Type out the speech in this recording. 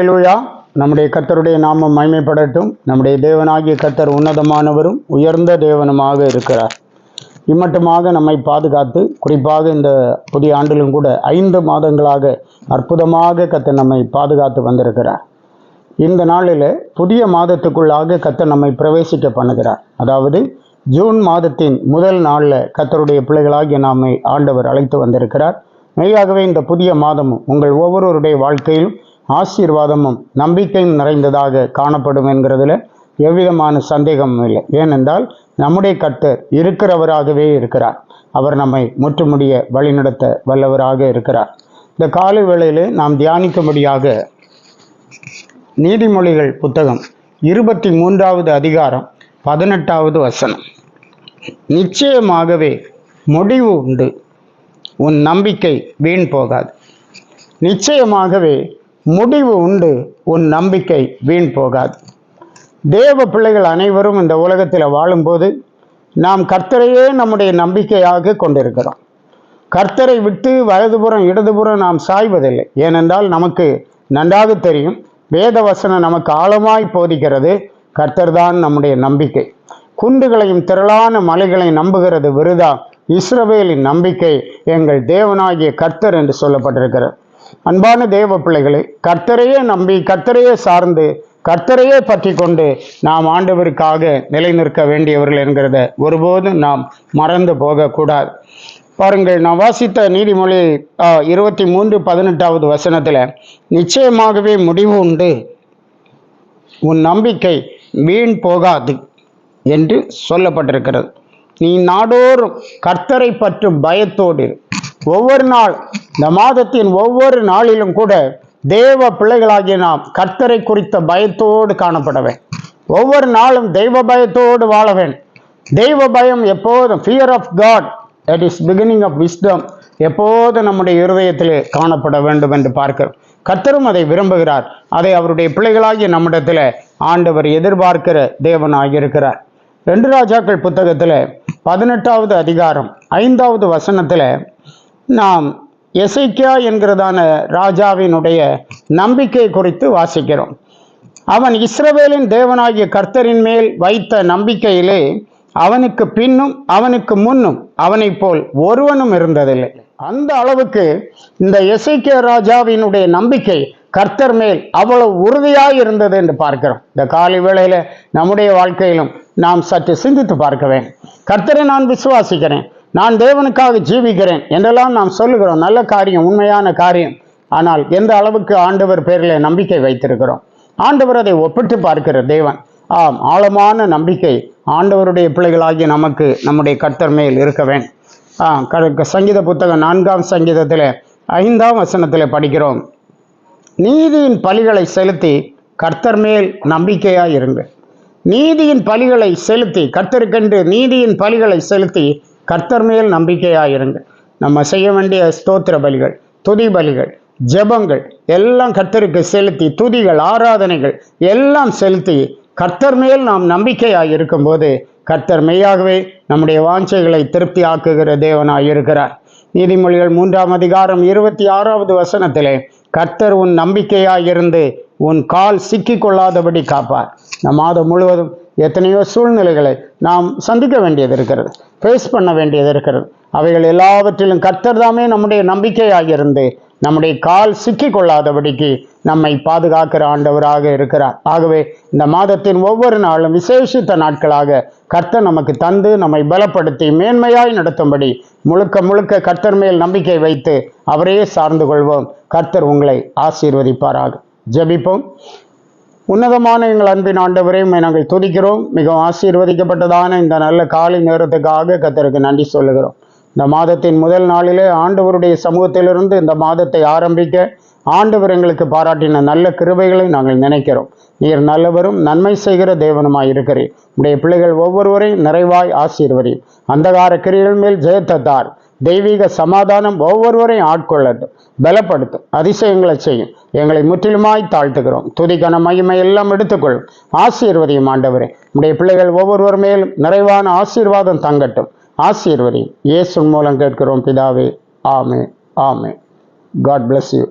அல்லேலூயா. நம்முடைய கர்த்தருடைய நாமம் மகிமைப்படட்டும். நம்முடைய தேவனாகிய கர்த்தர் உன்னதமானவரும் உயர்ந்த தேவனுமாக இருக்கிறார். இம்மட்டுமாக நம்மை பாதுகாத்து, குறிப்பாக இந்த புதிய ஆண்டிலும் கூட 5 மாதங்களாக அற்புதமாக கர்த்தர் நம்மை பாதுகாத்து வந்திருக்கிறார். இந்த நாளில் புதிய மாதத்துக்குள்ளாக கர்த்தர் நம்மை பிரவேசிக்க பண்ணுகிறார். அதாவது ஜூன் மாதத்தின் முதல் நாளில் கர்த்தருடைய பிள்ளைகளாகிய நம்மை ஆண்டவர் அழைத்து வந்திருக்கிறார். மெய்யாகவே இந்த புதிய மாதமும் உங்கள் ஒவ்வொருவருடைய வாழ்க்கையிலும் ஆசீர்வாதமும் நம்பிக்கையும் நிறைந்ததாக காணப்படும் என்கிறதுல எவ்விதமான சந்தேகமும் இல்லை. ஏனென்றால் நம்முடைய கர்த்தர் இருக்கிறவராகவே இருக்கிறார். அவர் நம்மை முற்றுமுடிய வழிநடத்த வல்லவராக இருக்கிறார். இந்த காலை வேளையிலே நாம் தியானிக்கும்படியாக நீதிமொழிகள் புத்தகம் 23வது அதிகாரம் 18வது வசனம். நிச்சயமாகவே முடிவு உண்டு, உன் நம்பிக்கை வீண் போகாது. நிச்சயமாகவே முடிவு உண்டு, உன் நம்பிக்கை வீண் போகாது. தேவ பிள்ளைகள் அனைவரும் இந்த உலகத்தில் வாழும்போது நாம் கர்த்தரையே நம்முடைய நம்பிக்கையாக கொண்டிருக்கிறோம். கர்த்தரை விட்டு வலதுபுறம் இடதுபுறம் நாம் சாய்வதில்லை. ஏனென்றால் நமக்கு நன்றாக தெரியும், வேத வசனம் நமக்கு ஆழமாய் போதிக்கிறது, கர்த்தர் தான் நம்முடைய நம்பிக்கை. குன்றுகளையும் திரளான மலைகளை நம்புகிறது விருதா, இஸ்ரவேலின் நம்பிக்கை எங்கள் தேவனாகிய கர்த்தர் என்று சொல்லப்பட்டிருக்கிறது. அன்பான தேவ பிள்ளைகளை, கர்த்தரையே நம்பி, கர்த்தரையே சார்ந்து, கர்த்தரையே பற்றி கொண்டு நாம் ஆண்டவருக்காக நிலை நிற்க வேண்டியவர்கள் என்கிறத ஒருபோதும் நாம் மறந்து போகக்கூடாது. பாருங்கள், நான் வாசித்த நீதிமொழி 23:18வது வசனத்தில் நிச்சயமாகவே முடிவு உண்டு, உன் நம்பிக்கை வீண் போகாது என்று சொல்லப்பட்டிருக்கிறது. நீ நாடோறும் கர்த்தரை பற்றும் பயத்தோடு ஒவ்வொரு நாள், இந்த மாதத்தின் ஒவ்வொரு நாளிலும் கூட தேவ பிள்ளைகளாகிய நாம் கர்த்தரை குறித்த பயத்தோடு காணப்படவேன். ஒவ்வொரு நாளும் தெய்வ பயத்தோடு வாழவேன். தெய்வ பயம் எப்போதும், fear of God, that is beginning of wisdom, எப்போதும் நம்முடைய இருதயத்திலே காணப்பட வேண்டும் என்று பார்க்கிறோம். கர்த்தரும் அதை விரும்புகிறார். அதை அவருடைய பிள்ளைகளாகிய நம்மிடத்தில் ஆண்டவர் எதிர்பார்க்கிற தேவனாகியிருக்கிறார். 2 ராஜாக்கள் புத்தகத்தில் 18வது அதிகாரம் 5வது வசனத்தில் நாம் எசேக்கியா என்கிறதான ராஜாவினுடைய நம்பிக்கை குறித்து வாசிக்கிறோம். அவன் இஸ்ரவேலின் தேவனாகிய கர்த்தரின் மேல் வைத்த நம்பிக்கையிலே அவனுக்கு பின்னும் அவனுக்கு முன்னும் அவனைப் போல் ஒருவனும் இருந்ததில்லை. அந்த அளவுக்கு இந்த எசேக்கியா ராஜாவினுடைய நம்பிக்கை கர்த்தர் மேல் அவ்வளவு உறுதியாக இருந்தது என்று பார்க்கிறோம். இந்த காலை வேளையில நம்முடைய வாழ்க்கையிலும் நாம் சற்று சிந்தித்து பார்க்க வேண்டும். கர்த்தரை நான் விசுவாசிக்கிறேன், நான் தேவனுக்காக ஜீவிக்கிறேன் என்றெல்லாம் நாம் சொல்லுகிறோம். நல்ல காரியம், உண்மையான காரியம். ஆனால் எந்த அளவுக்கு ஆண்டவர் பேரில் நம்பிக்கை வைத்திருக்கிறோம்? ஆண்டவர் அதை ஒப்பிட்டு பார்க்கிற தேவன். ஆம், ஆழமான நம்பிக்கை ஆண்டவருடைய பிள்ளைகளாகிய நமக்கு நம்முடைய கர்த்தர் மேல் இருக்க வேண்டும். சங்கீத புத்தகம் 4ஆம் சங்கீதத்தில் 5ஆம் வசனத்தில் படிக்கிறோம், நீதியின் பலிகளை செலுத்தி கர்த்தர் மேல் நம்பிக்கையாக இருங்கள். நீதியின் பலிகளை செலுத்தி, கர்த்தருக்கென்று நீதியின் பலிகளை செலுத்தி கர்த்தர் மேல் நம்பிக்கையாக இருங்கள். நம்ம செய்ய வேண்டிய ஸ்தோத்திர பலிகள், துதி பலிகள், ஜெபங்கள் எல்லாம் கர்த்தருக்கு செலுத்தி, துதிகள், ஆராதனைகள் எல்லாம் செலுத்தி கர்த்தர் மேல் நாம் நம்பிக்கையாக இருக்கும்போது கர்த்தர் மெய்யாகவே நம்முடைய வாஞ்சைகளை திருப்தி ஆக்குகிற தேவனாக இருக்கிறார். நீதிமொழிகள் 3ஆம் அதிகாரம் 26வது வசனத்திலே கர்த்தர் உன் நம்பிக்கையாக இருந்து உன் கால் சிக்கி கொள்ளாதபடி காப்பார். இந்த மாதம் முழுவதும் எத்தனையோ சூழ்நிலைகளை நாம் சந்திக்க வேண்டியது இருக்கிறது, ஃபேஸ் பண்ண வேண்டியது இருக்கிறது. அவைகள் எல்லாவற்றிலும் கர்த்தர் தாமே நம்முடைய நம்பிக்கையாக இருந்து நம்முடைய கால் சிக்கி கொள்ளாதபடிக்கு நம்மை பாதுகாக்கிற ஆண்டவராக இருக்கிறார். ஆகவே இந்த மாதத்தின் ஒவ்வொரு நாளும் விசேஷித்த நாட்களாக கர்த்தர் நமக்கு தந்து நம்மை பலப்படுத்தி மேன்மையாய் நடத்தும்படி முழுக்க முழுக்க கர்த்தர் மேல் நம்பிக்கை வைத்து அவரையே சார்ந்து கொள்வோம். கர்த்தர் உங்களை ஆசீர்வதிப்பாராக. ஜெபிப்போம். உன்னதமான எங்கள் அன்பின் ஆண்டவரே, நாங்கள் துதிக்கிறோம். மிகவும் ஆசீர்வதிக்கப்பட்டதான இந்த நல்ல காலை நேரத்துக்காக கர்த்தருக்கு நன்றி சொல்லுகிறோம். இந்த மாதத்தின் முதல் நாளிலே ஆண்டவருடைய சமூகத்திலிருந்து இந்த மாதத்தை ஆரம்பிக்க ஆண்டவர் எங்களுக்கு பாராட்டின நல்ல கிருபைகளை நாங்கள் நினைக்கிறோம். நீர் நல்லவரும் நன்மை செய்கிற தேவனுமாய் இருக்கிறேன். உடைய பிள்ளைகள் ஒவ்வொருவரையும் நிறைவாய் ஆசீர்வதியும். அந்தகார கிரிகள் மேல் ஜெயத்தார். தெய்வீக சமாதானம் ஒவ்வொருவரையும் ஆட்கொள்ளட்டும், பலப்படுத்தும், அதிசயங்களை செய்யும். எங்களை முற்றிலுமாய் தாழ்த்துகிறோம். துதிக்கான மகிமை எல்லாம் எடுத்துக்கொள்ளும். ஆசீர்வதியும் ஆண்டவரே. உடைய பிள்ளைகள் ஒவ்வொருவர் மேலும் நிறைவான ஆசீர்வாதம் தங்கட்டும். ஆசீர்வதியும். இயேசு மூலம் கேட்கிறோம் பிதாவே. ஆமென். ஆமென். God bless you.